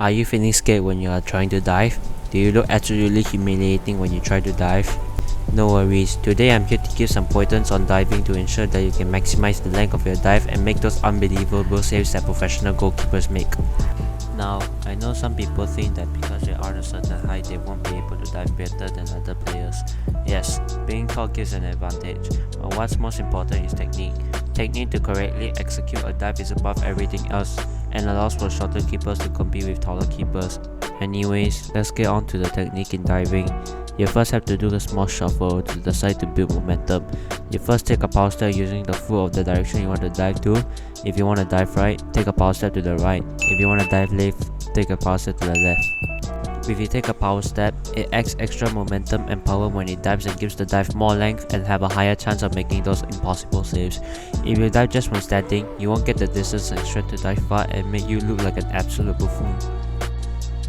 Are you feeling scared when you are trying to dive? Do you look absolutely humiliating when you try to dive? No worries, today I'm here to give some pointers on diving to ensure that you can maximize the length of your dive and make those unbelievable saves that professional goalkeepers make. Now, I know some people think that because they are a certain height they won't be able to dive better than other players. Yes, being tall gives an advantage, but what's most important is technique. Technique to correctly execute a dive is above everything else and allows for shorter keepers to compete with taller keepers. Anyways, let's get on to the technique in diving. You first have to do a small shuffle to the side to build momentum. You first take a power step using the full of the direction you want to dive to. If you want to dive right, take a power step to the right. If you want to dive left, take a power step to the left. If you take a power step, it adds extra momentum and power when it dives and gives the dive more length and have a higher chance of making those impossible saves. If you dive just from standing, you won't get the distance and strength to dive far and make you look like an absolute buffoon.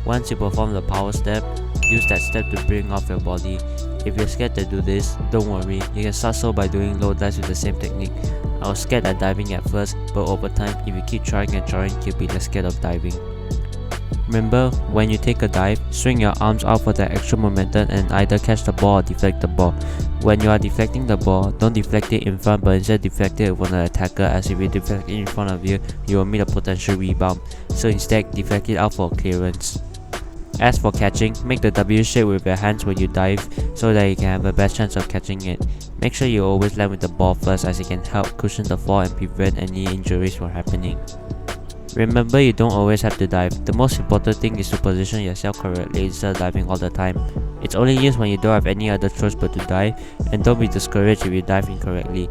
Once you perform the power step, use that step to bring off your body. If you're scared to do this, don't worry, you can start so by doing low dives with the same technique. I was scared at diving at first, but over time, if you keep trying and trying, you'll be less scared of diving. Remember, when you take a dive, swing your arms out for that extra momentum and either catch the ball or deflect the ball. When you are deflecting the ball, don't deflect it in front but instead deflect it from the attacker, as if you deflect it in front of you, you will meet a potential rebound. So instead, deflect it out for clearance. As for catching, make the W shape with your hands when you dive so that you can have a best chance of catching it. Make sure you always land with the ball first, as it can help cushion the fall and prevent any injuries from happening. Remember, you don't always have to dive. The most important thing is to position yourself correctly instead of diving all the time. It's only used when you don't have any other choice but to dive, and don't be discouraged if you dive incorrectly.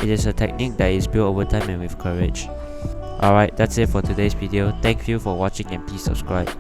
It is a technique that is built over time and with courage. Alright, that's it for today's video. Thank you for watching and please subscribe.